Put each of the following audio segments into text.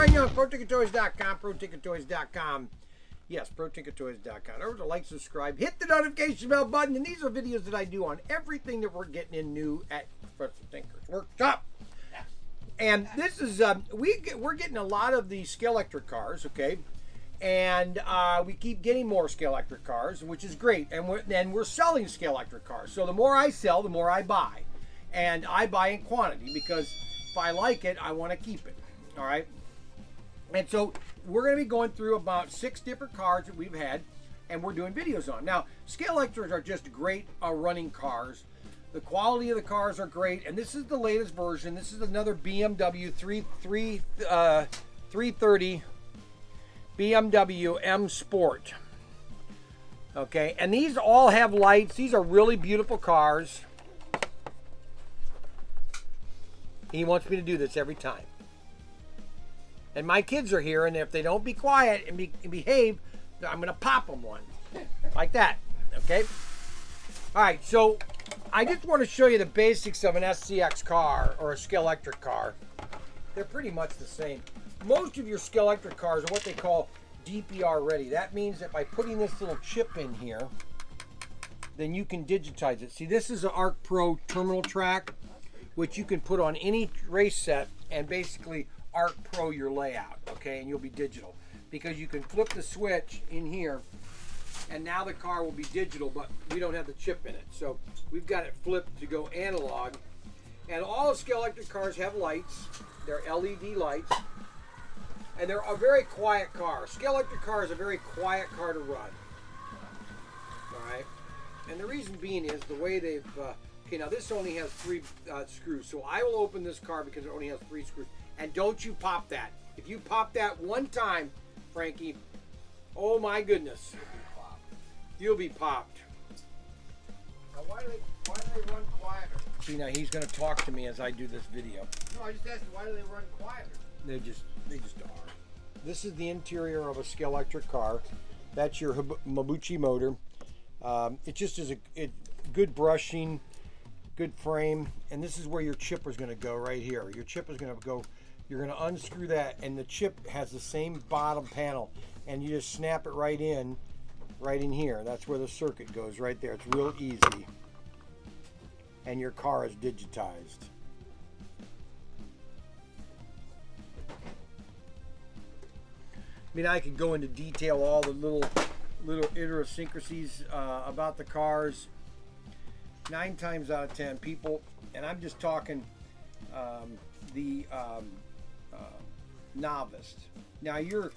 Brian Young, ProTinkerToys.com, ProTinkerToys.com. Yes, ProTinkerToys.com. Remember to like, subscribe, hit the notification bell button, and these are videos that I do on everything that we're getting in new at Professor Tinker's Workshop. And this is, we're getting a lot of the Scalextric cars, okay? And we keep getting more Scalextric cars, which is great. And we're selling Scalextric cars. So the more I sell, the more I buy. And I buy in quantity because if I like it, I want to keep it. All right? And so we're going to be going through about 6 different cars that we've had, and we're doing videos on. Now, Scalextrics are just great running cars. The quality of the cars are great, and this is the latest version. This is another BMW 330 BMW M Sport. Okay, and these all have lights. These are really beautiful cars. He wants me to do this every time. And my kids are here, and if they don't be quiet and behave, I'm going to pop them one. Like that, okay? All right, so I just want to show you the basics of an SCX car or a Scalextric car. They're pretty much the same. Most of your Scalextric cars are what they call DPR ready. That means that by putting this little chip in here, then you can digitize it. See, this is an ARC Pro terminal track, which you can put on any race set and basically ARC Pro your layout, okay, and you'll be digital because you can flip the switch in here and now the car will be digital, but we don't have the chip in it, so we've got it flipped to go analog. And all Scalextric cars have lights. They're LED lights, and they're a very quiet car. Scalextric car is a very quiet car to run, all right, and the reason being is the way they've okay, now this only has 3 screws, so I will open this car because it only has 3 screws. And don't you pop that. If you pop that one time, Frankie, oh my goodness, you'll be popped. Now why do they run quieter? See, now he's going to talk to me as I do this video. No, I just asked why do they run quieter? They just are. This is the interior of a Scalextric car. That's your Mabuchi motor. It just is a good brushing, good frame, and this is where your chipper is going to go right here. Your chipper is going to go. You're going to unscrew that, and the chip has the same bottom panel, and you just snap it right in here. That's where the circuit goes, right there. It's real easy, and your car is digitized. I mean, I could go into detail all the little idiosyncrasies about the cars. 9 times out of 10 people, and I'm just talking the novice. Now you're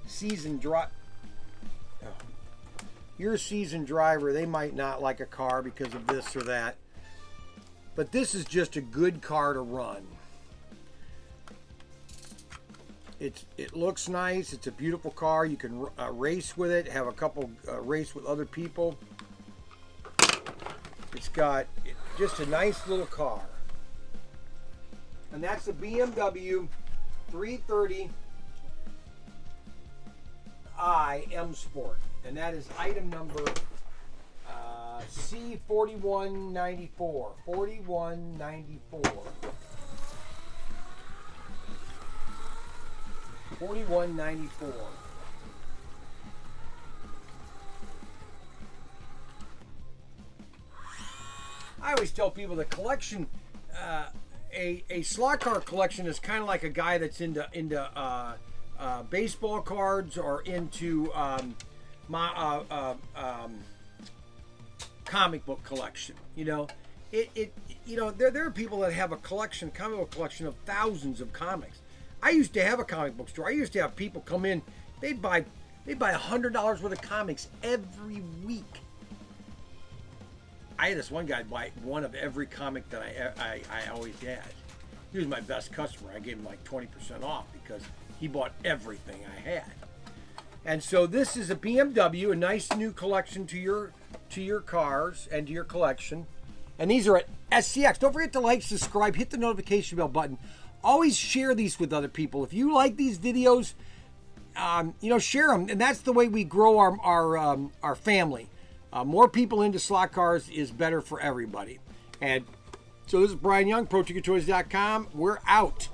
seasoned driver. They might not like a car because of this or that, but this is just a good car to run. It looks nice. It's a beautiful car. You can race with it, have a couple race with other people. It's got just a nice little car. And that's the BMW 330i M Sport. And that is item number C4194. 4194. 4194. I always tell people the collection, a slot car collection is kind of like a guy that's into baseball cards or into comic book collection. You know, there are people that have a comic book collection of thousands of comics. I used to have a comic book store. I used to have people come in. They buy $100 worth of comics every week. I had this one guy buy one of every comic that I always had. He was my best customer. I gave him like 20% off because he bought everything I had. And so this is a BMW, a nice new collection to your cars and to your collection. And these are at SCX. Don't forget to like, subscribe, hit the notification bell button. Always share these with other people. If you like these videos, share them, and that's the way we grow our family. More people into slot cars is better for everybody. And So this is Brian Young, ProTinkerToys.com. We're out.